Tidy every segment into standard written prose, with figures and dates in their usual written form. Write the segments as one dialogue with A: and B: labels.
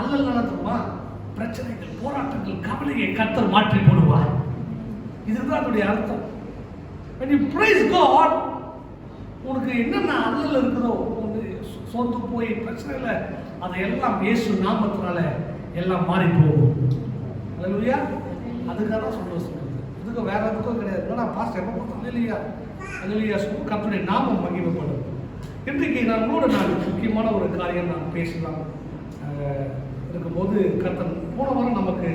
A: அல்லல் நடத்துமா பிரச்சனைகள், போராட்டங்கள், கவலையை கர்த்தர் மாற்றி போடுவார். இதுதான் அதனுடைய அர்த்தம். when you praise God, உனக்கு என்னென்ன அல்லல் இருக்குதோ, சோர்ந்து போய் பிரச்சனையில அதையெல்லாம் இயேசு நாமத்தினால எல்லாம் மாறி போகும். அல்லேலூயா. அதுக்காக தான் சொல்றது. இதுக்கு வேற எதுக்கும் கிடையாது. நான் பாஸ்டர் எப்போ பார்த்தோம் இல்லையா, அல்லேலூயா. கர்த்தருடைய நாமம் மகிமைப்படும். இன்றைக்கு நான் முக்கியமான ஒரு காரியம் நான் பேசலாம் இருக்கும்போது, கர்த்தர் போன வாரம் நமக்கு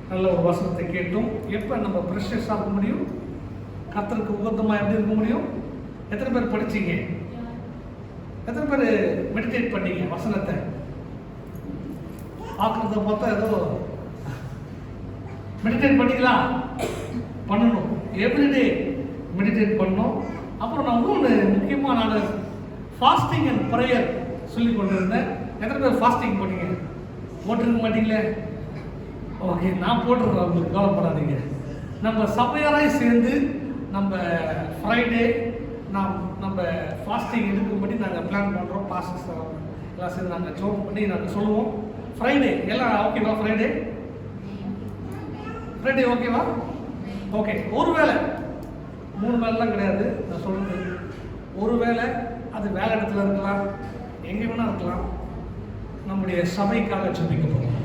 A: நல்ல ஒரு வசனத்தை கேட்டோம். எப்போ நம்ம ப்ரெஷஸாக இருக்க முடியும், கர்த்தருக்கு உகந்தமாக எப்படி இருக்க முடியும்? எத்தனை பேர் படிச்சீங்க? எத்தனை பேர் மெடிடேட் பண்ணீங்க? வசனத்தை பார்க்குறத பார்த்தா ஏதோ மெடிடேட் பண்ணிங்களா? பண்ணணும், எவ்ரிடே மெடிடேட் பண்ணணும். அப்புறம் நான் இன்னொன்று முக்கியமாக நான் ஃபாஸ்டிங் அண்ட் ப்ரேயர் சொல்லி கொண்டு இருந்தேன். எத்தனை பேர் ஃபாஸ்டிங் பண்ணீங்க? போட்டிருக்க மாட்டீங்களே? ஓகே, நான் போட்டிருக்கேன், உங்களுக்கு கவலைப்படாதீங்க. நம்ம சபையாராய் சேர்ந்து நம்ம ஃப்ரைடே நம்ம ஃபாஸ்டிங் இருக்கும்படி நாங்கள் பிளான் பண்ணுறோம். பாஸ்டர்ஸ் எல்லாம் சேர்ந்து நாங்கள் ஜோம் பண்ணி நாங்கள் சொல்லுவோம். ஃப்ரைடே எல்லாம் ஓகேவா? ஃப்ரைடே ஓகேவா? ஓகே. ஒரு வேளை, 3 வேலைலாம் கிடையாது நான் சொல்கிறது. ஒரு வேளை அது வேலை இடத்துல இருக்கலாம், எங்கே வேணால் இருக்கலாம், நம்முடைய சபைக்காக ஜெபிக்க போகிறோம்.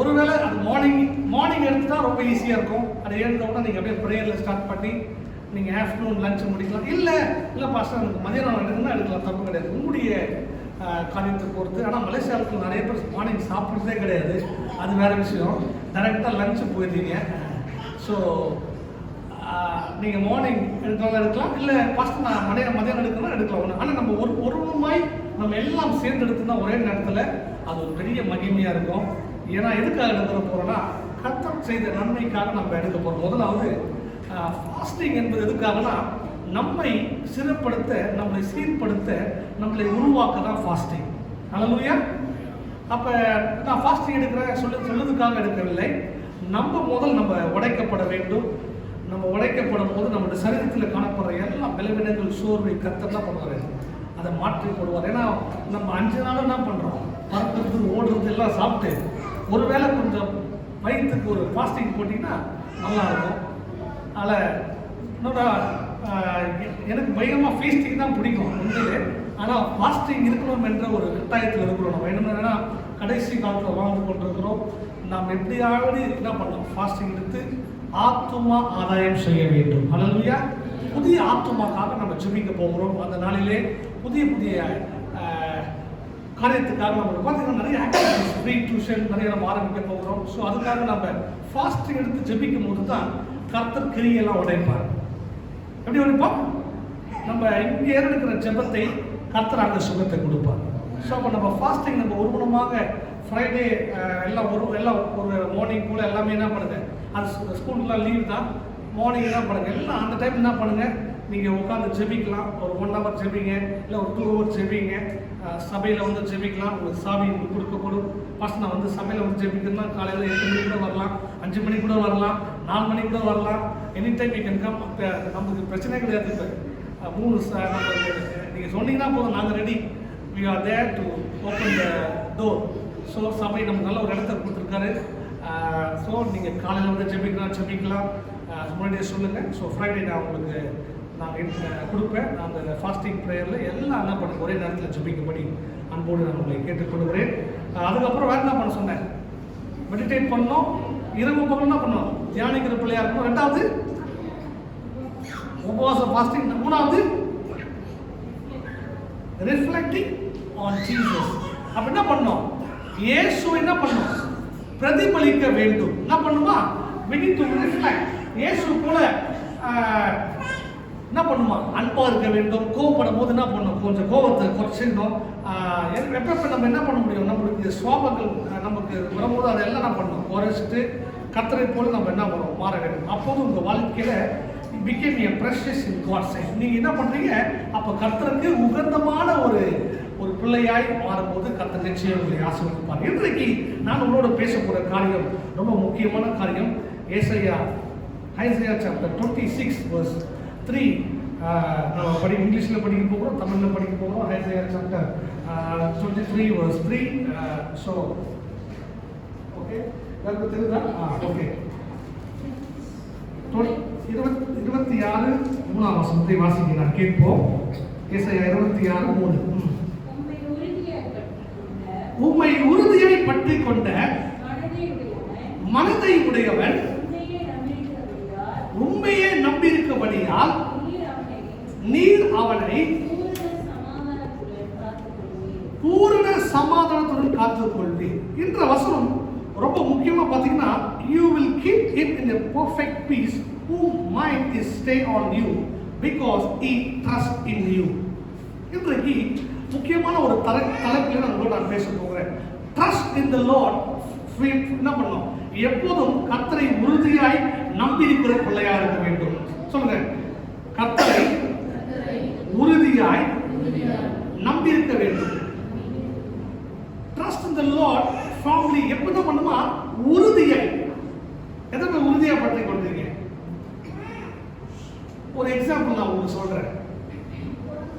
A: ஒரு வேளை அது மார்னிங் எடுத்துட்டா ரொம்ப ஈஸியாக இருக்கும். அது எழுந்தோம்னா நீங்கள் அப்படியே ப்ரேயரில் ஸ்டார்ட் பண்ணி நீங்கள் ஆஃப்டர்நூன் லஞ்ச் முடிக்கலாம். இல்லை பாஸ்டர் எனக்கு மதியானம் எடுக்கணும்னா எடுக்கலாம், தப்பு கிடையாது. உங்களுடைய காரியத்தை பொறுத்து. ஆனால் மலேசியாவுக்கு நிறைய பேர் மார்னிங் சாப்பிட்றதே கிடையாது, அது வேறு விஷயம். டைரெக்டாக லஞ்சு போயிடுறீங்க. ஸோ நீங்கள் மார்னிங் எடுக்கலாம், இல்லை பாஸ்டர் நான் மதியானம் எடுக்கணும்னா எடுக்கலாம் ஒன்று. ஆனால் நம்ம ஒருமாய் நம்ம எல்லாம் சேர்ந்து எடுத்துனா ஒரே நேரத்தில் அது ஒரு பெரிய மகிமையாக இருக்கும். ஏன்னா எதுக்காக எடுக்க போகிறோன்னா, கர்த்தர் செய்த நன்மைக்காக நம்ம எடுக்க போகிறோம். முதலாவது ஃபாஸ்டிங் என்பது எதுக்காகனா, நம்மை சிறப்படுத்த, நம்மளை சீர்படுத்த, நம்மளை உருவாக்க தான் ஃபாஸ்டிங். அல்லேலூயா. அப்போ நான் ஃபாஸ்டிங் எடுக்கிறேன் சொல்லுறதுக்காக எடுக்கவில்லை. நம்ம உடைக்கப்பட வேண்டும். நம்ம உடைக்கப்படும் போது நம்முடைய சரீரத்தில் காணப்படுற எல்லா பலவீனங்கள், சோர்வை கர்த்தர் தான் பண்ணுவார், அதை மாற்றி போடுவார். ஏன்னா நம்ம 5 நாள் என்ன பண்ணுறோம், பறக்கிறது, ஓடுறது எல்லாம் சாப்பிட்டு ஒருவேளை கொஞ்சம் வயிற்றுக்கு ஒரு ஃபாஸ்டிங் போட்டிங்கன்னா நல்லாயிருக்கும். அதில் எனக்கு பயங்கரமாக ஃபீஸ்டிங் தான் பிடிக்கும் உண்மையிலே. ஆனால் ஃபாஸ்டிங் இருக்கணும் என்ற ஒரு கட்டாயத்தில் இருக்கிறோம். நம்ம என்னென்னா கடைசி காலத்தில் வாழ்ந்து கொண்டிருக்கிறோம். நாம் எப்படியாவது என்ன பண்ணோம், ஃபாஸ்டிங் எடுத்து ஆத்துமா ஆதாயம் செய்ய வேண்டும். அல்லேலூயா. புதிய ஆத்துமாக்காக நம்ம ஜெபிக்க போகிறோம். அந்த நாளிலே புதிய காரியத்துக்காக நம்ம பார்த்தீங்கன்னா நிறைய ஆக்டிவிட்டிஸ், ஃப்ரீ டியூஷன் நிறைய நம்ம ஆரம்பிக்க போகிறோம். ஸோ அதுக்காக நம்ம ஃபாஸ்டிங் எடுத்து ஜெபிக்கும் போது தான் கர்த்தர் கிரியெல்லாம் உடைப்பார். எப்படி உடைப்போம்? நம்ம இங்கே இருக்கிற ஜெபத்தை கர்த்தர் அந்த சுகத்தை கொடுப்பார். ஸோ அப்போ நம்ம ஃபாஸ்டிங் நம்ம ஒருமணமாக ஃப்ரைடே எல்லாம் ஒரு மார்னிங் கூட எல்லாமே என்ன பண்ணுங்க, அது ஸ்கூலுக்குலாம் லீவ் தான். மார்னிங் என்ன பண்ணுங்க, எல்லாம் அந்த டைம் என்ன பண்ணுங்கள், நீங்கள் உட்காந்து ஜெபிக்கலாம். ஒரு 1 hour ஜெபிங்க, இல்லை ஒரு 2 hours ஜெபிங்க. சபையில் வந்து ஜெபிக்கலாம். உங்களுக்கு சாவி கொடுக்கப்படும். ஃபஸ்ட் நான் வந்து சபையில் வந்து ஜெபிக்கிறேன்னா காலையில் 8 மணி கூட வரலாம், 5 மணி கூட வரலாம், 4 மணி கூட வரலாம். Any time you can come. அப்போ நமக்கு பிரச்சனை கிடையாது. இப்போ 3 நீங்கள் சொன்னீங்கன்னா போதும், நாங்கள் ready. We are there to open the door. So சபை நமக்கு நல்ல ஒரு இடத்த கொடுத்துருக்காரு. ஸோ நீங்கள் காலையில் வந்து ஜெபிக்கலாம். முன்னாடியே சொல்லுங்கள். ஸோ ஃப்ரைடே நான் உங்களுக்கு கொடுப்பேன். அந்த ஃபாஸ்டிங் ப்ரேயரில் எல்லாம் என்ன பண்ணுங்க, ஒரே நேரத்தில் ஜெபிக்கும்படி அன்போடு நான் உங்களை கேட்டுக்கொள்கிறேன். அதுக்கப்புறம் வேறு என்ன பண்ண சொன்னேன், மெடிடேட் பண்ணோம். இரவு பக்கம் என்ன பண்ணோம், தியானிக்கிற பிள்ளையா இருக்கணும். 2வது உபவாச ஃபாஸ்டிங். 3வது ரிஃப்ளெக்டிங் ஆன் ஜீசஸ். அப்போ என்ன பண்ணோம், இயேசு என்ன பண்ணோம், பிரதிபலிக்க வேண்டும். என்ன பண்ணுமா, we need to reflect. இயேசு போல என்ன பண்ணுமா, அன்பாக இருக்க வேண்டும். கோவப்படும் போது என்ன பண்ணணும், கொஞ்சம் கோபத்தை குறைச்சிடணும். எப்போ நம்ம என்ன பண்ண முடியும், நம்மளுக்கு சுவாபங்கள் நமக்கு வரும்போது அதெல்லாம் என்ன பண்ணணும், குறைச்சிட்டு கர்த்தரை போல நம்ம என்ன பண்ணுவோம், மாற வேண்டும். அப்போது உங்கள் வாழ்க்கையில் became a precious in God's sight. நீங்கள் என்ன பண்ணுறீங்க, அப்போ கர்த்தருக்கு உகந்தமான ஒரு பிள்ளையாய் மாறும்போது கர்த்தர் நிச்சயம் உங்களை ஆசீர்வதிப்பார். இன்றைக்கு நான் உங்களோட பேச போகிற காரியம் ரொம்ப முக்கியமான காரியம். ஐசையா சாப்டர் 26 verse 3 நம்ம இங்கிலீஷில் படிக்க போகிறோம், தமிழில் படிக்க போகிறோம். Isaiah chapter 23 verse 3. So, okay. எல்லாருக்கும் தெரியுதா? ஓகே. 26 3ஆம் வசனத்தை வாசிக்க நான் கேட்போம். ஏசாயா 26:3. உம்மை உறுதியாய் பற்றிக் கொண்ட மனதை உடையவன் உண்மையே நம்பியிருக்கபடியால் நீர் அவனை பூரண சமாதானத்துடன் காத்துக்கொள்வீர். என்ற வசனம் ரொம்ப முக்கியமா பாத்தீங்கன்னா, you will keep him in a perfect peace whose mind is stay on you because he trusts in you. இன்றைக்கு முக்கியமான ஒரு தலைப்பில் நான் பேச போகிறேன். Trust in the Lord. என்ன பண்ணணும்? எப்போதும் கர்த்தரை உறுதியாய் நம்பி இருக்கிற பிள்ளையா இருக்க வேண்டும். சொல்லுங்க, கர்த்தரை உறுதியாய் நம்பி இருக்க வேண்டும். Trust in the Lord firmly. எப்போ பண்ணுமா? உறுதியாய். எதற்கு உறுதியா பற்றிக் கொண்டீங்க? ஒரு எக்ஸாம்பிள் நான் உங்களுக்கு சொல்றேன்.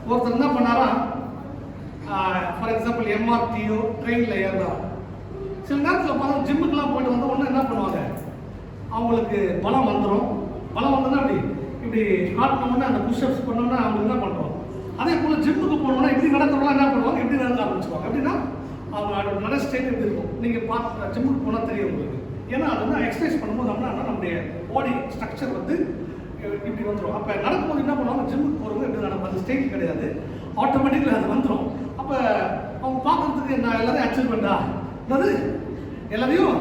A: ஒருத்தர் என்ன பண்ணாரா, ஃபார் எக்ஸாம்பிள் எம்ஆர்டியோ ட்ரெயின்ல ஏறா. சில நேரத்தில் பார்த்தா ஜிம்முக்கெல்லாம் போயிட்டு வந்த உடனே என்ன பண்ணுவாங்க, அவங்களுக்கு பலம் வந்துடும். பலம் வந்தோன்னா இப்படி காட்டினோம்னா அந்த புஷ்அப்ஸ் பண்ணோம்னா அவங்களுக்கு என்ன பண்ணுறோம். அதே போல் ஜிம்முக்கு போனோம்னா இப்படி நடக்கிறவங்களாம் என்ன பண்ணுவாங்க, இப்படி நடக்க ஆரம்பிச்சுவாங்க. எப்படின்னா அவங்க நட ஸ்டைல் எப்படி இருக்கும், நீங்கள் பார்த்து ஜிம்முக்கு போனால் தெரியும் உங்களுக்கு. ஏன்னா அது வந்து எக்ஸசைஸ் பண்ணும்போது நம்மளுடைய பாடி ஸ்ட்ரக்சர் வந்து இப்படி வந்துடும். அப்போ நடக்கும்போது என்ன பண்ணுவாங்க, ஜிம்முக்கு போகிறவங்க எப்படி நடக்கும், அது ஸ்டைல் கிடையாது, ஆட்டோமேட்டிக்கலி அது வந்துடும். அப்போ அவங்க பார்க்கறதுக்கு நான் எல்லாரையும் அச்சீவ்மெண்டா அது எல்லாரையும்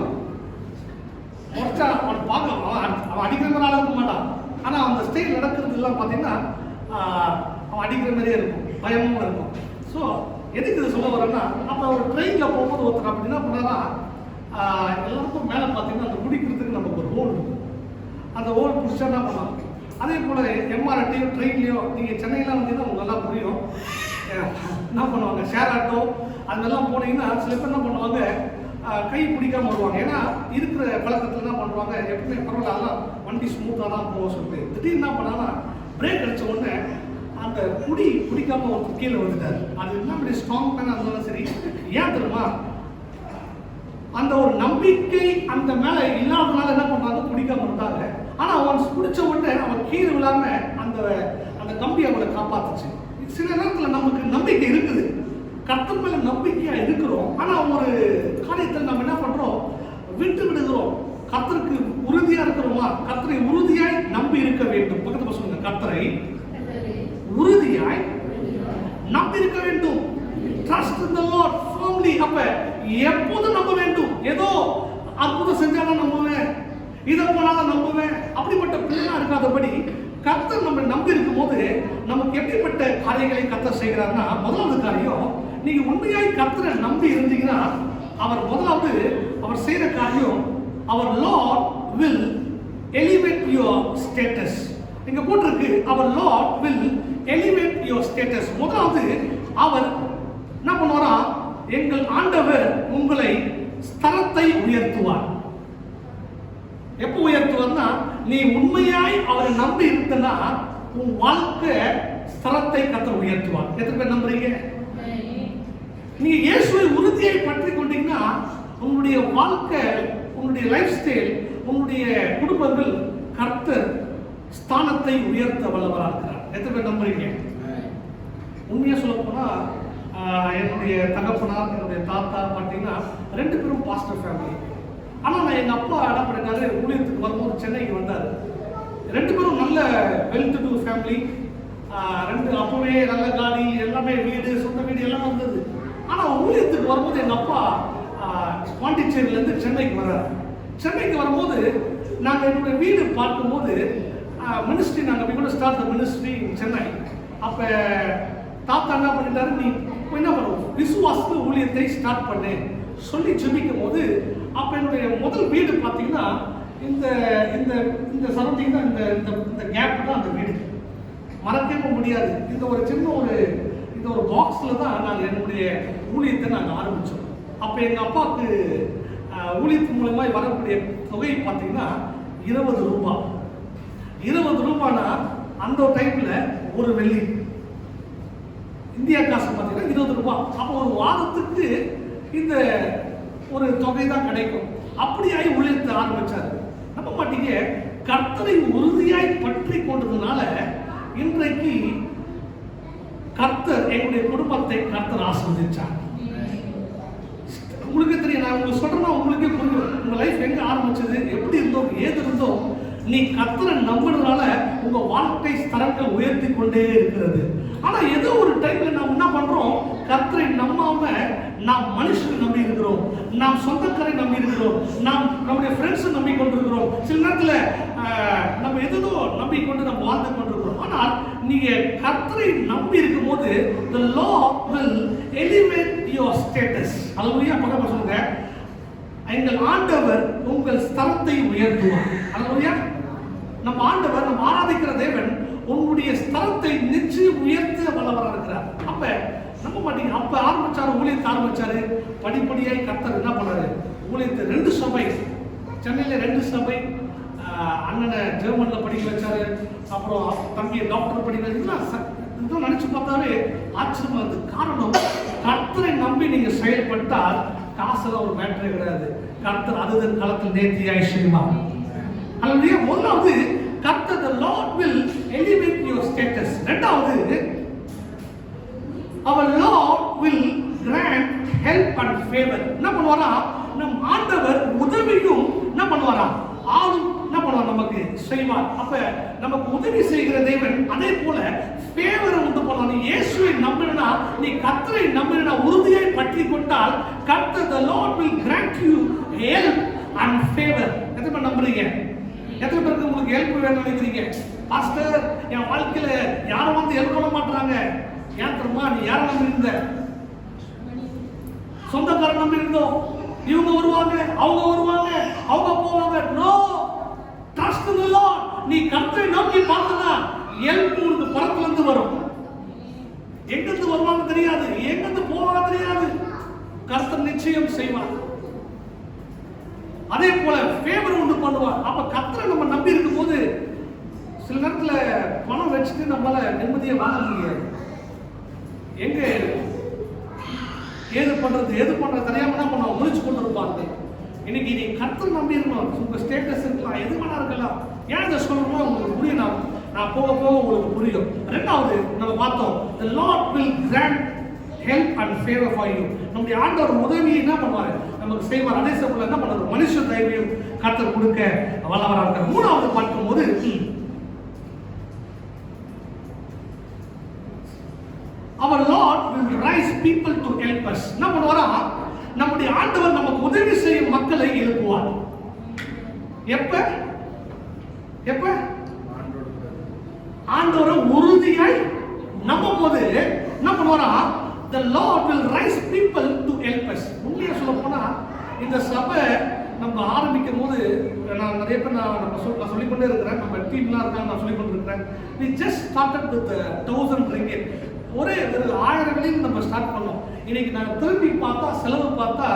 A: முடிச்சா அவன் பார்க்கலாம். அவன் அடிக்கிற மாதிரி இருக்க மாட்டான். ஆனால் அந்த ஸ்டைல் நடக்கிறது எல்லாம் பார்த்தீங்கன்னா அவன் அடிக்கிற மாதிரியே இருக்கும், பயமும் இருக்கும். ஸோ எதுக்கு இது சொல்ல வரேன்னா, அப்போ ஒரு ட்ரெயினில் போகும்போது ஒருத்தர் அப்படி என்ன பண்ணாரா, எல்லாருக்கும் மேலே பார்த்தீங்கன்னா அந்த குடிக்கிறதுக்கு நமக்கு ஒரு ஹோல் இருக்கும். அந்த ஹோல் பிடிச்சா என்ன பண்ணலாம். அதே போல் எம்ஆர்டியோ ட்ரெயின்லையோ நீங்கள் சென்னையெலாம் வந்தீங்கன்னா உங்களுக்கு நல்லா புரியும். என்ன பண்ணுவாங்க, ஷேர் ஆட்டோ அதெல்லாம் போனீங்கன்னா சில பேர் என்ன பண்ணுவாங்க, கை பிடிக்காம வருவாங்க. ஏன்னா இருக்கிற பழக்கத்தில் என்ன பண்ணுவாங்க, எப்பவுமே பரவாயில்ல வண்டி ஸ்மூத்தாக தான் போக சொல்லிட்டு திடீர்னு என்ன பண்ணாங்கன்னா பிரேக் அடித்த உடனே அந்த பிடிக்காம ஒருத்தர் கீழே வந்துட்டார். அது என்ன அப்படி ஸ்ட்ராங் மேனாக இருந்தாலும் சரி, ஏன் தெரியுமா, அந்த ஒரு நம்பிக்கை அந்த மேலே இல்லாதனால என்ன பண்ணுறாங்க, பிடிக்காம இருந்தாங்க. ஆனால் அவன் பிடிச்ச உடனே அவன் கீழே விழாம அந்த கம்பி அவங்களை காப்பாத்துச்சு. சில நேரத்தில் நமக்கு நம்பிக்கை இருக்குது, கர்த்தர் மேல நம்பிக்கையா இருக்கிறோம். ஆனா ஒரு காரியத்தில் நம்ம என்ன பண்றோம், விட்டு விடுகிறோம். கர்த்தருக்கு உறுதியா இருக்கிறோமா, கர்த்தரை உறுதியாய் நம்பி இருக்க வேண்டும். பக்கத்துல சொல்லுங்க, கர்த்தரை உறுதியாய் நம்பி இருக்க வேண்டும். Trust in the Lord firmly. அப்ப எப்போதும் நம்ப வேண்டும். ஏதோ அற்புதம் செஞ்சாலும் நம்புவேன், இதை போனாலும் நம்புவேன், அப்படிப்பட்ட பிள்ளையா இருக்காதபடி கர்த்தர் நம்ம நம்பி இருக்கும் போது நமக்கு எப்படிப்பட்ட காரியங்களை கர்த்தர் செய்கிறார்னா, முதலாவது காரியம், நீங்க உண்மையாய் கர்த்தரை நம்பி இருந்தீங்கன்னா முதலாவது அவர் செய்யற காரியம், அவர் Lord will elevate your status. இங்க போட்டிருக்கு, அவர் Lord will elevate your status. முதலாவது அவர் என்ன பண்ணுவாரா, எங்கள் ஆண்டவர் உங்களை ஸ்தரத்தை உயர்த்துவார். எப்போ உயர்த்துவார்னா, நீ உண்மையாய் அவரை நம்பி இருந்தனா உன் வாழ்க்கை ஸ்தரத்தை கர்த்தர் உயர்த்துவார். எத்தனை பேர் நம்புறீங்க? நீங்க இயேசுவை உறுதியை பற்றி கொண்டீங்கன்னா உங்களுடைய வாழ்க்கை, உங்களுடைய லைஃப் ஸ்டைல், உங்களுடைய குடும்பங்கள் கர்த்தர் ஸ்தானத்தை உயர்த்த வல்லவராக இருக்கிறார். எத்தனை பேர் நம்புறீங்க? உண்மையா சொல்ல போனா என்னுடைய தகப்பனார், என்னுடைய தாத்தா பார்த்தீங்கன்னா 2 பேரும் பாஸ்டர் ஃபேமிலி. ஆனால் நான் எங்கள் அப்பா என்ன பண்ணிட்டாரு, ஊழியத்துக்கு வரும்போது சென்னைக்கு வந்தார். 2 பேரும் நல்ல வெல் டு டூ ஃபேமிலி. 2 அப்பவே நல்ல காடி, எல்லாமே வீடு, சொந்த வீடு எல்லாம் வந்தது. ஆனால் ஊழியத்துக்கு வரும்போது எங்கள் அப்பா பாண்டிச்சேரியிலேருந்து சென்னைக்கு வர்றாரு. சென்னைக்கு வரும்போது நாங்கள் என்னுடைய வீடு பார்க்கும்போது மினிஸ்ட்ரி, நாங்கள் கூட ஸ்டார்ட் த மினிஸ்ட்ரி சென்னை. அப்போ தாத்தா என்ன பண்ணிட்டாரு, நீ என்ன பண்ணுவோம், விசுவாசத்து ஊழியத்தை ஸ்டார்ட் பண்ணு சொல்லி ஜெபிக்கும் போது, அப்போ என்னுடைய முதல் வீடு பார்த்தீங்கன்னா இந்த இந்த இந்த சரௌண்டிங் தான், இந்த கேப் தான் அந்த வீடு. மறக்கவே முடியாது. இந்த ஒரு சின்ன இந்த ஒரு பாக்ஸில் தான் நாங்கள் என்னுடைய ஊழியத்தை நாங்கள் ஆரம்பித்தோம். அப்போ எங்கள் அப்பாவுக்கு ஊழியத்தின் மூலமாக வரக்கூடிய தொகை பார்த்தீங்கன்னா 20 ரூபாய். 20 ரூபாய்னா அந்த டைமில் ஒரு வெள்ளி. இந்தியா காசு பார்த்தீங்கன்னா 20 ரூபாய். அப்போ ஒரு வாரத்துக்கு இந்த ஒரு தொகை தான் கிடைக்கும். அப்படியாய் ஊழியத்தை ஆரம்பிச்சாரு. நம்ப மாட்டீங்க, கர்த்தரை உறுதியாய் பற்றி கொண்டதுனால இன்றைக்கு கர்த்தர் எங்களுடைய குடும்பத்தை கர்த்தர் ஆசீர்வதிச்சார். உங்களுக்கு தெரியும், நான் உங்களுக்கு சொல்றேன்னா உங்களுக்கே புரியும் உங்க லைஃப் எங்க ஆரம்பிச்சது, எப்படி இருந்தோம், ஏது இருந்தோம். நீ கர்த்தரை நம்புறதுனால உங்க வாழ்க்கை தரங்கள் உயர்த்தி கொண்டே இருக்கிறது. ஆனா ஏதோ ஒரு டைம்ல நாம் என்ன பண்றோம், கர்த்தரை நம்பாம நாம் மனுஷனை நம்பி இருக்கிறோம், நாம் சொந்தக்காரை நம்பி இருக்கிறோம், நாம் நம்முடைய ஃப்ரெண்ட்ஸை நம்பி கொண்டிருக்கிறோம். சில நேரத்துல நம்ம எதோ நம்பி கொண்டு நம்ம வாழ்ந்து கொண்டிருக்கிறோம். ஆனால் நீங்க கர்த்தரை நம்பி இருக்கும் போது the Lord will elevate your status. அல்லேலூயா. பக்கமா சொல்லுங்க, எங்கள் ஆண்டவர் உங்கள் ஸ்தலத்தை உயர்த்துவார். அல்லேலூயா. நம்ம ஆண்டவர், நம்ம ஆராதிக்கிற தேவன் உங்களுடைய ஸ்தலத்தை நிச்சயம் உயர்த்த வல்லவராக இருக்கிறார். அப்ப நம்ப மாட்டீங்க, அப்ப ஆரம்பிச்சாரு, ஊழியத்தை ஆரம்பிச்சாரு. படிப்படியாய் கர்த்தர் என்ன பண்ணாரு, ஊழியத்தை 2 சபை, சென்னையில 2 சபை, அண்ணனை ஜெர்மன்ல படிக்க வச்சாரு, அப்புறம் தம்பியை டாக்டர் படிக்க வச்சு. இதெல்லாம் நினைச்சு பார்த்தாவே ஆச்சரியமா இருக்கு. காரணம், கர்த்தரை நம்பி நீங்க செயல்பட்டால் காசுல ஒரு மேட்டரே கிடையாது. கர்த்தர் அதுதான் காலத்தில் நேர்த்தியாய் செய்வார். அல்லேலூயா. முதலாவது கர்த்தர், the Lord will elevate your status. இரண்டாவது, our Lord will grant help and favor. என்ன பண்ணுவாரா, நம் ஆண்டவர் உதவியும் என்ன பண்ணுவாரா, ஆளும் என்ன பண்ணுவார், நமக்கு செய்வார். அப்ப நமக்கு உதவி செய்கிற தேவன் அதே போல ஃபேவரை உண்டு பண்ணுவார். நீ இயேசுவை நம்பினா, நீ கர்த்தரை நம்பினா, உறுதியாய் பற்றி கொண்டால் கர்த்தர், the Lord will grant you help and favor. எத்தனை பேர் நம்புறீங்க? எத்தனை பேருக்கு உங்களுக்கு ஹெல்ப் வேணும்னு நினைக்கிறீங்க? பாஸ்டர், என் வாழ்க்கையில யாரும் வந்து ஹெல்ப் பண்ண மாட்டாங்க. ஏன் தெரியுமா, நீ யாரை நம்பி இருந்த? சொந்தக்காரன் நம்பி இருந்தோம். இவங்க வருவாங்க, அவங்க வருவாங்க, அவங்க போவாங்க. No, trust the Lord. நீ கர்த்தரை நோக்கி பார்த்தனா ஹெல்ப் உனக்கு பரத்துல இருந்து வரும். எங்க இருந்து வருவாங்க தெரியாது, எங்க இருந்து போவாங்க தெரியாது. கர்த்தர் நிச்சயம் செய்வார். அதே போல ஃபேவர் உண்டு பண்ணுவார். அப்ப கர்த்தரை நம்ம நம்பி இருக்கும்போது சில நேரத்துல பணம் வச்சுட்டு நம்மளால நிம்மதியா வாழ முடியாது. எங்க ஏது பண்றது தெரியாம என்ன பண்ணுவோம், முடிச்சு கொண்டு இருப்பாங்க. இன்னைக்கு நீ கர்த்தரை நம்பி இருக்கணும். உங்க ஸ்டேட்டஸ் இருக்கலாம், எது வேணா இருக்கலாம். ஏன் இதை சொல்லணும்னா உங்களுக்கு புரியும், நான் போக போக உங்களுக்கு புரியும். ரெண்டாவது நம்ம பார்த்தோம், the Lord will grant help and favor for you. நம்முடைய ஆண்டவர் உதவி என்ன பண்ணுவாரு, நமக்கு செய்வார். அதே சமயத்துல என்ன பண்ணுவார், மனுஷ தைரியம் கர்த்தர் கொடுக்க வல்லவராக இருக்கிறார். மூணாவது பார்க்கும்போது, our Lord will raise people to help us. என்ன பண்ணுவாரா, நம்முடைய ஆண்டவர் நமக்கு உதவி செய்யும் மக்களை எழுப்புவார். எப்ப எப்ப ஆண்டவரை உறுதியாய் நம்பும் போது என்ன பண்ணுவாரா, the Lord will raise people to help us. உண்மையா சொல்ல போனா இந்த சபை நம்ம ஆரம்பிக்கும் போது நான் நிறைய பேர் நான் சொல்லிக்கொண்டே இருக்கிறேன். நம்ம டீம்லாம் இருக்காங்க, நான் சொல்லிக்கொண்டு இருக்கிறேன். we just started with 1000 ringgit. ஒரே 1000 வெள்ளியில் நம்ம ஸ்டார்ட் பண்ணோம். இன்னைக்கு நான் திரும்பி பார்த்தா செலவு பார்த்தா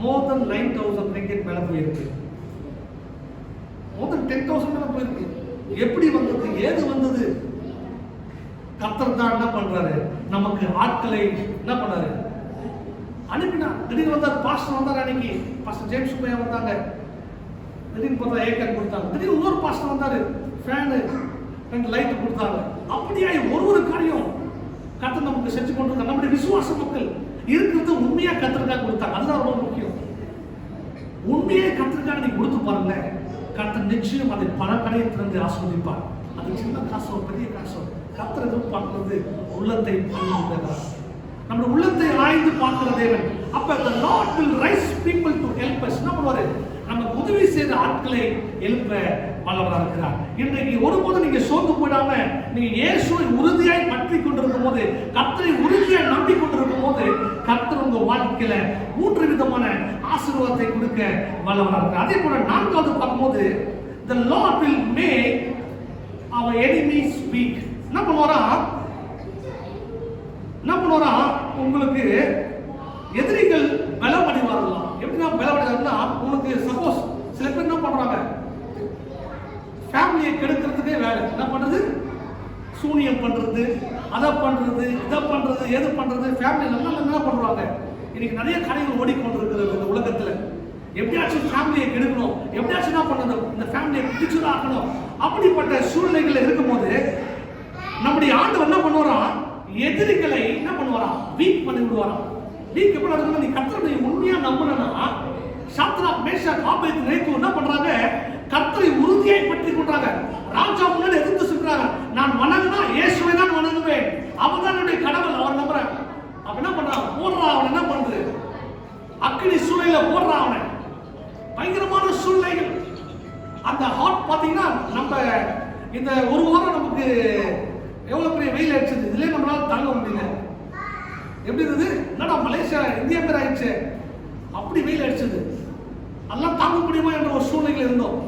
A: more than 9000 ringgit மேல போயிருக்கு. more than 10,000 மேல போயிருக்கு. எப்படி வந்தது, ஏது வந்தது? கர்த்தர் தான் என்ன பண்றாரு, நமக்கு ஆட்களை என்ன பண்ணாரு, அனுப்பினா. திடீர்னு வந்தார், பாஸ்டர் வந்தார். அன்னைக்கு பாஸ்டர் ஜேம்ஸ் சுப்பையா வந்தாங்க. திடீர்னு பார்த்தா ஏக்கர் கொடுத்தாங்க. திடீர்னு இன்னொரு பாஸ்டர் வந்தாரு, ஃபேனு 2 லைட் கொடுத்தாங்க. அப்படியே ஒரு காரியம் கர்த்தர் நமக்கு செஞ்சு கொண்டு இருக்காங்க. நம்முடைய விசுவாச மக்கள் இருக்கிறது உண்மையா கர்த்தருக்காக கொடுத்தாங்க. அதுதான் ரொம்ப முக்கியம். உண்மையே கர்த்தருக்காக நீ கொடுத்து பாருங்க, கர்த்தர் நிச்சயம் அதை பல கடையை திறந்து ஆஸ்வதிப்பார். அது சின்ன காசோ பெரிய காசோ, கர்த்தர் எதிர்பார்க்கிறது உள்ளத்தை பார்க்கிறார். நம்ம உள்ளத்தை ஆய்ந்து பார்க்கிற தேவன். அப்ப the Lord will raise people to help us. என்ன பண்ணுவாரு, நமக்கு உதவி செய்த ஆட்களை எழுப்ப வல்லவராக இருக்கிறார். இன்றைக்கு ஒருபோது நீங்க சோர்ந்து போயிடாம, நீங்க இயேசுவை உறுதியாய் பற்றி கொண்டிருக்கும் போது, கர்த்தரை உறுதியாய் நம்பி கொண்டிருக்கும் போது, கர்த்தர் உங்க வாழ்க்கையில 3 விதமான ஆசீர்வாதத்தை கொடுக்க வல்லவராக இருக்கிறார். அதே போல 4வது பார்க்கும்போது, the Lord will make our enemies weak. என்ன பண்ணுவாரா, உங்களுக்கு எதிரிகள் பலமடை வரலாம். எப்படின்னா பலமடைனா, உங்களுக்கு சப்போஸ் சில பேர் என்ன பண்றாங்க, ஃபேமிலியை கெடுக்கிறதுக்கே வேலை என்ன பண்றது, சூனியம் பண்றது, அதை பண்றது, இதை பண்றது, எது பண்றது, ஃபேமிலி நல்லா என்ன பண்றாங்க. இன்னைக்கு நிறைய கடைகள் ஓடிக்கொண்டிருக்கிறது இந்த உலகத்துல. எப்படியாச்சும் ஃபேமிலியை கெடுக்கணும், எப்படியாச்சும் என்ன பண்ணணும், இந்த ஃபேமிலியை பிடிச்சுதாக்கணும். அப்படிப்பட்ட சூழ்நிலைகள் இருக்கும்போது நம்முடைய ஆண்டவர் என்ன பண்ணுவாராம், எதிரிகளை என்ன பண்ணுவாராம், வீக் பண்ணி விடுவாராம். வீக் எப்படி நடக்குது, நீ கர்த்தரை உண்மையா நம்புனா சாத்ராக் மேஷாக் ஆபேத்நேகோ என்ன பண்றாங்க, கர்த்தரை உறுதியாய் பற்றி கொண்டாங்க. ராஜா முன்னாடி எதிர்த்து சொல்றாங்க, நான் வணங்கினா இயேசுவை தான் வணங்குவேன், அவர்தான் என்னுடைய கடவுள், அவர் நம்புறேன். அப்ப என்ன பண்றான், போடுறான். அவன் என்ன பண்றது, அக்கினி சூளையில போடுறான் அவனை. பயங்கரமான சூழ்நிலைகள். அந்த ஹாட் பாத்தீங்கன்னா நம்ம இந்த ஒரு வாரம் நமக்கு எவ்வளவு பெரிய வெயில் அடிச்சது, இதுலயே நம்மளால தாங்க முடியல. எப்படி இருந்தது, என்னடா மலேசியா இந்தியா பேர் ஆயிடுச்சு, அப்படி வெயில் அடிச்சது, அதெல்லாம் தாங்க முடியுமா என்ற ஒரு சூழ்நிலையில் இருந்தோம்.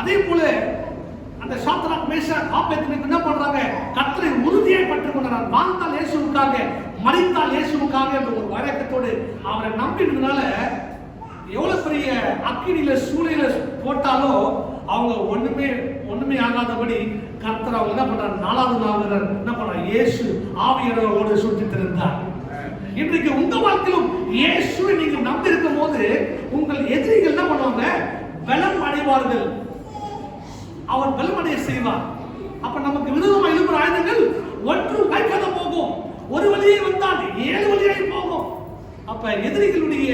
A: அதே போல அந்த சாத்ராக் மேஷாக் ஆபேத்நேகோ என்ன பண்றாங்க, கர்த்தரை உறுதியாய் பற்றி கொண்டார். வாழ்ந்தால் இயேசுவுக்காக, மரித்தால் இயேசுவுக்காக என்ற ஒரு வழக்கத்தோடு அவரை நம்பினதுனால எவ்வளவு பெரிய அக்கினியில சூளையில போட்டாலும் அவங்க ஒண்ணுமே ஆகாதபடி கர்த்தர் அவங்க என்ன பண்றாரு, 4வது நாள் என்ன பண்றாரு, இயேசு ஆவியானவரோடு சுற்றித் இருந்தார். இன்றைக்கு உங்க வாழ்க்கையிலும் இயேசுவை நீங்க நம்பி இருக்கும் போது உங்கள் எதிரிகள் என்ன பண்ணுவாங்க, பலம் அடைவார்கள். அவர் பலமடைய செய்வார். அப்ப நமக்கு விரோதமாக எழுப்புற ஆயுதங்கள் ஒன்று வாய்க்காத போகும். ஒரு வழியை வந்தால் 7 வழியாய் போகும். அப்ப எதிரிகளுடைய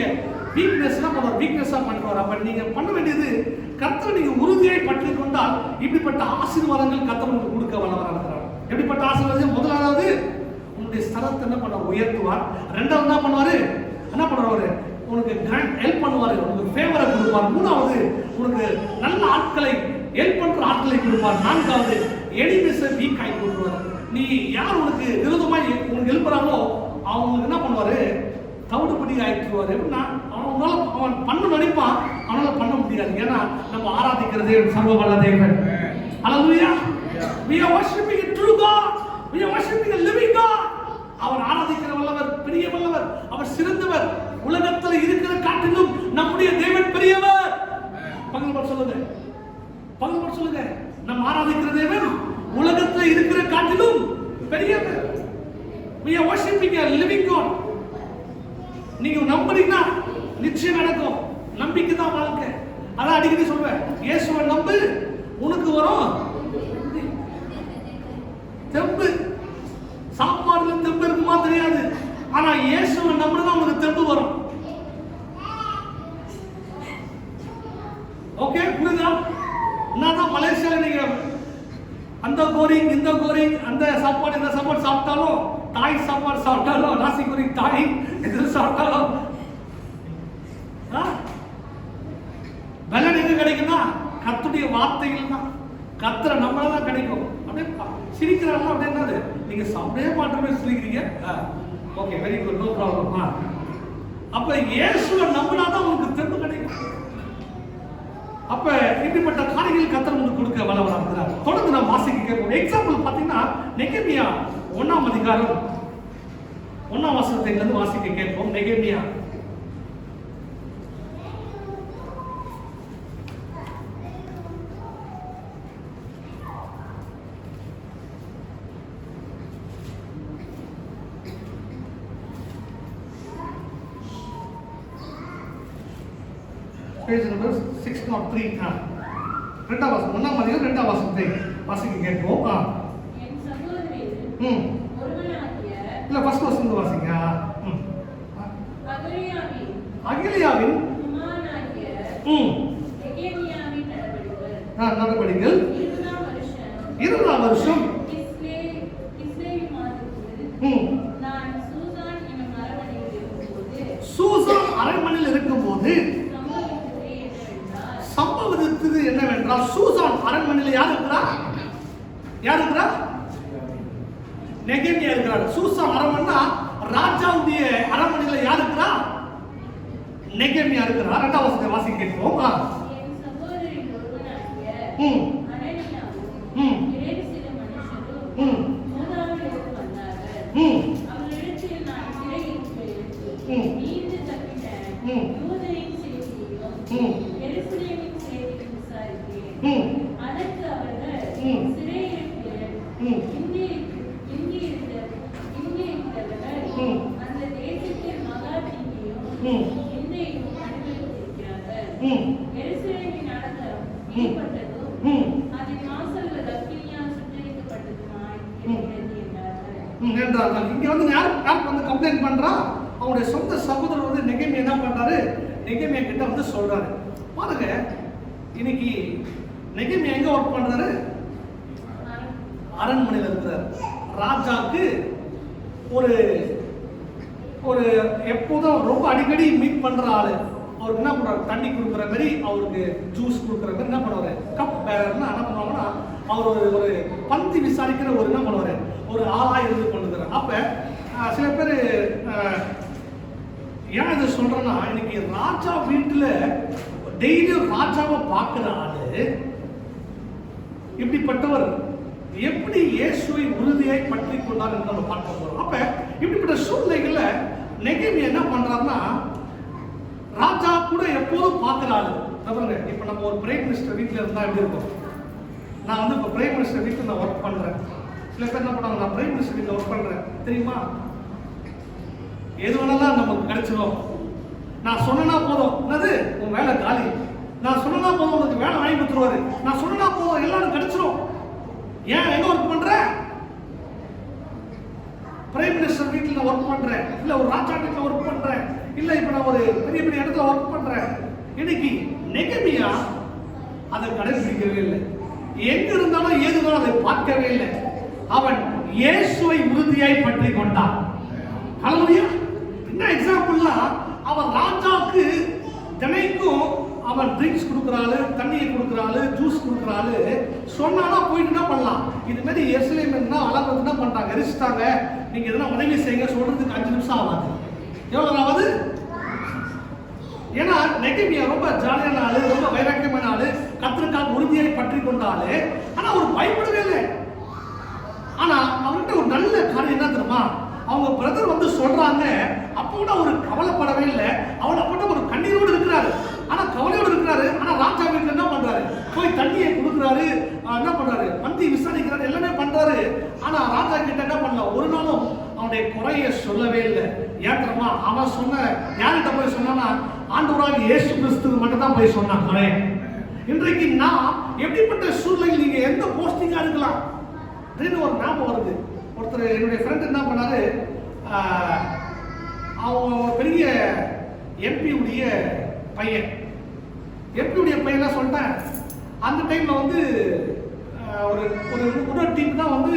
A: வீக்னஸ் வீக்னஸா பண்ணுவார். அப்ப நீங்க பண்ண வேண்டியது, கர்த்தரை நீங்க உறுதியாய் பற்றி கொண்டால் இப்படிப்பட்ட ஆசீர்வாதங்கள் கர்த்தர் உங்களுக்கு கொடுக்க வல்லவராக இருக்கிறார். எப்படிப்பட்ட ஆசீர்வாதம், முதலாவது உன்னுடைய ஸ்தலத்தை என்ன பண்ண உயர்த்துவார். ரெண்டாவது என்ன பண்ணுவாரு, என்ன பண்ணுவாரு, உனக்கு கிராண்ட் ஹெல்ப் பண்ணுவாரு, உனக்கு ஃபேவரை கொடுப்பார். மூணாவது உனக்கு நல்ல ஆட்களை ஹெல்ப் பண்ற ஆட்களை கொடுப்பார். நான்காவது எனிமிஸை வீக் ஆகி கொடுப்பார். நீ யார் உனக்கு விரோதமாய் உனக்கு எழுப்புறாங்களோ அவங்களுக்கு என்ன பண்ணுவாரு, தவிடுபடி ஆயிட்டுருவாரு. எப்படின்னா அவன் பண்ண நினைப்பான், அவனால பண்ண முடியாது. ஏன்னா நம்ம ஆராதிக்கிறதே சர்வ வல்ல தேவன். ஹல்லேலூயா. We are worshiping a true God. We are worshiping a living God. அவர் ஆராதிக்கிற வல்லவர், பெரிய வல்லவர், அவர் சிறந்தவர். உலகத்தில் இருக்கிற காட்டிலும் நம்முடைய தேவன் பெரியவர். பகல்வர் சொல்லுங்க, பகல்வர் சொல்லுங்க, நம்ம ஆராதிக்கிற தேவன் உலகத்தில் இருக்கிற காட்டிலும் பெரியவர். We are worshiping a living God. நீங்க நம்புறீங்கன்னா நிச்சயம் நடக்கும். நம்பிக்கை தான் வாழ்க்கை. அதான் அடிக்கடி சொல்வேன், இயேசுவை நம்பு, உனக்கு வரும் தெம்பு. சாப்பாடுல தெம்பு இருக்குமா தெரியாது, ஆனா இயேசுவை நம்பினா உனக்கு தெம்பு வரும். ஓகே, புரியுதா? என்னதான் மலேசியால நீங்க அந்த கோரிங் இந்த கோரிங் அந்த சாப்பாடு இந்த சாப்பாடு சாப்பிட்டாலும், தாய் சாப்பாடு சாப்பிட்டாலும், நாசி கோரிங் தாய் எது சாப்பிட்டாலும் பலன் எங்க கிடைக்கும்னா கர்த்தருடைய வார்த்தைகள் தான். கர்த்தரை நம்மளால கிடைக்கும். அப்படியே சிரிக்கிறாங்க. அப்படியே என்னது, நீங்க சாப்பிடவே மாட்டோமே சிரிக்கிறீங்க. Okay, very good, no problem. அப்ப இயேசுவை நம்பினாதான் உங்களுக்கு தெம்பு கிடைக்கும். அப்ப இப்படிப்பட்ட காரியங்கள் கர்த்தர் உங்களுக்கு கொடுக்க வல்லவராக இருக்கிறார். தொடர்ந்து நாம் வாசிக்க கேட்போம். எக்ஸாம்பிள் பாத்தீங்கன்னா நெகேமியா 1ஆம் அதிகாரம் 1ஆம் வசனத்திலிருந்து வாசிக்க கேட்போம். நெகேமியா பேஜ் நம்பர் 603. ரெண்டாம் வசனம், 1ஆம் அதிகாரம் 2ஆம் வசனத்தை வாசிக்க கேட்போம்.
B: என் சகோதரரே, ஒருவனாகிய
A: இல்ல ஃபர்ஸ்ட் வசனம் வாசிங்க. அகிலியாவின்
B: குமாரனாகிய நெகேமியாவின்
A: நடபடிகள் 20ஆம் வருஷம்
B: கிஸ்லேவ் மாதத்தில் நான்
A: சூசான் அரண்மனையில் இருக்கும்போது சம்பவித்தது என்னவென்றால், சூசான் அரண்மனையில் யார் இருக்கிறா? யார் இருக்கிறா? நெகேமியா இருக்கிறார். சூசான் அரண்மனை ராஜாவுடைய அரண்மனையில் யார் இருக்கிறா? நெகேமியா இருக்கிறார். 2ஆம் வசனத்தை வாசிக்க கேட்போம்.
B: என் சகோதரின் ஒருவனாகிய அனனியாவும் வேறு சில மனுஷரும் யூதாவிலிருந்து வந்தார்கள். அவர்களிடத்தில் நான் சிறையிருப்பு நீண்டு தப்பின யூதரின் செய்தியையும் எருசலேமின் செய்தியையும் விசாரித்தேன். அதற்கு அவர்கள் சிறையிருப்பில் இந்திய எருசலேமின் அலங்காரம் ஈடுபட்டதும் அதன் வாசல்கள் அக்கினியால் சுட்டரிக்கப்பட்டதுமாய் இருக்கிறது
A: என்றார்கள். இங்க வந்து யார் வந்து கம்ப்ளைண்ட் பண்றா? அவருடைய சொந்த சகோதரர் வந்து நெகேமியா என்ன பண்றாரு? நெகேமியா கிட்ட வந்து சொல்றாரு. பாருங்க, இன்னைக்கு நெகேமியா எங்க ஒர்க் பண்றாரு? அரண்மனையில் இருக்கிறார். ராஜாக்கு ஒரு ஒரு எப்போதும் ரொம்ப அடிக்கடி மீட் பண்ற ஆளு. அவருக்கு என்ன பண்றாரு? தண்ணி கொடுக்குற மாதிரி, அவருக்கு ஜூஸ் கொடுக்குற மாதிரி என்ன பண்ணுவாரு? கப் பேரர்னா என்ன பண்ணுவாங்கன்னா, அவர் ஒரு பந்தி விசாரிக்கிற ஒரு என்ன பண்ணுவாரு? ஒரு ஆளா இருந்து கொண்டுக்கிறார். அப்ப சில பேர் ஏன் இதை சொல்றேன்னா, இன்னைக்கு ராஜா வீட்டுல டெய்லியும் ராஜாவை பார்க்கிற ஆளு இப்படிப்பட்டவர் எப்படி இயேசுவை உறுதியாய் பற்றி கொண்டார் என்று நம்ம பார்க்க போறோம். அப்ப இப்படிப்பட்ட சூழ்நிலைகள்ல நெகேமியா என்ன பண்றாருன்னா, ராஜா கூட எப்போதும் பார்க்கிற ஆளு. இப்ப நம்ம ஒரு பிரைம் மினிஸ்டர் வீட்டுல இருந்தா எப்படி இருக்கும்? நான் வந்து இப்போ பிரைம் மினிஸ்டர் வீட்டில் நான் ஒர்க் பண்றேன். சில பேர் என்ன பண்ணாங்க, நான் பிரைம் மினிஸ்டர் வீட்டில் ஒர்க் பண்றேன் தெரியுமா, எது வேணாலும் நமக்கு கிடைச்சிடும். நான் சொன்னா போதும், என்னது உன் வேலை காலி. நான் சொன்னா போதும், உனக்கு வேலை வாங்கி கொடுத்துருவாரு. நான் சொன்னா போதும், எல்லாரும் கிடைச்சிடும். ஏன் எங்க ஒர்க் பண்ற? பிரைம் மினிஸ்டர் வீட்டில் நான் ஒர்க் பண்றேன், இல்ல ஒரு ராஜா வீட்டில் ஒர்க் பண்றேன், இல்ல இப்ப நான் ஒரு பெரிய பெரிய இடத்துல ஒர்க் பண்றேன். இன்னைக்கு நெகேமியா அதை கடைபிடிக்கவே இல்லை. எங்க இருந்தாலும் ஏதுனாலும் அதை பார்க்கவே இல்லை. அவன் இயேசுவை உறுதியாய் பற்றி கொண்டான். ஹல்லேலூயா. என்ன எக்ஸாம்பிள்னா, அவன் ராஜாக்கு தினைக்கும் அவன் ட்ரிங்க்ஸ் கொடுக்குறாரு, தண்ணியை கொடுக்குறாரு, ஜூஸ் கொடுக்குறாரு. சொன்னானா போயிட்டு என்ன பண்ணலாம்? இது மாதிரி எருசலேம்னா அலங்கிறது என்ன பண்றாங்க? எரிச்சிட்டாங்க, நீங்க எதனா உதவி செய்யுங்க சொல்றதுக்கு 5 நிமிஷம் ஆகாது. எவ்வளவு ஆகுது? ஏன்னா நெகேமியா ரொம்ப ஜாலியான ஆளு, ரொம்ப வைராக்கியமான ஆளு, கர்த்தருக்காக உறுதியாய் பற்றி கொண்ட ஆளு. ஆனா அவர் பயப்படவே இல்லை. ஆனா அவர்கிட்ட ஒரு நல்ல காரியம் என்ன தெரியுமா? அவங்க பிரதர் வந்து சொல்றாங்க, அப்ப கூட அவர் கவலைப்படவே இல்லை. அவர் அப்ப ஒரு கண்ணீரோடு இருக்கிறாரு, ஆனா கவலையோடு இருக்கிறாரு. ஆனா ராஜா வீட்டுல என்ன பண்றாரு? போய் தண்ணியை கொடுக்குறாரு, என்ன பண்றாரு? பந்தி விசாரிக்கிறாரு, எல்லாமே பண்றாரு. ஆனா ராஜா கிட்ட என்ன பண்ணல? ஒரு நாளும் அவனுடைய குறைய சொல்லவே இல்லை. ஏன் தெரியுமா? அவன் சொன்ன யார்கிட்ட போய் சொன்னானா, ஆண்டவராக இயேசு கிறிஸ்து மட்டும் தான் போய் சொன்னான் குறைய. இன்றைக்கு நான் எப்படிப்பட்ட சூழ்நிலையில் நீங்க எந்த போஸ்டிங்கா இருக்கலாம் அப்படின்னு ஒரு ஞாபகம் வருது. ஒருத்தர் என்னுடைய ஃப்ரெண்ட் என்ன பண்ணாரு, அவங்க பெரிய எம்பி உடைய பையன் என்ன சொல்லிட்டேன். அந்த டைம்ல வந்து ஒரு டீம் தான் வந்து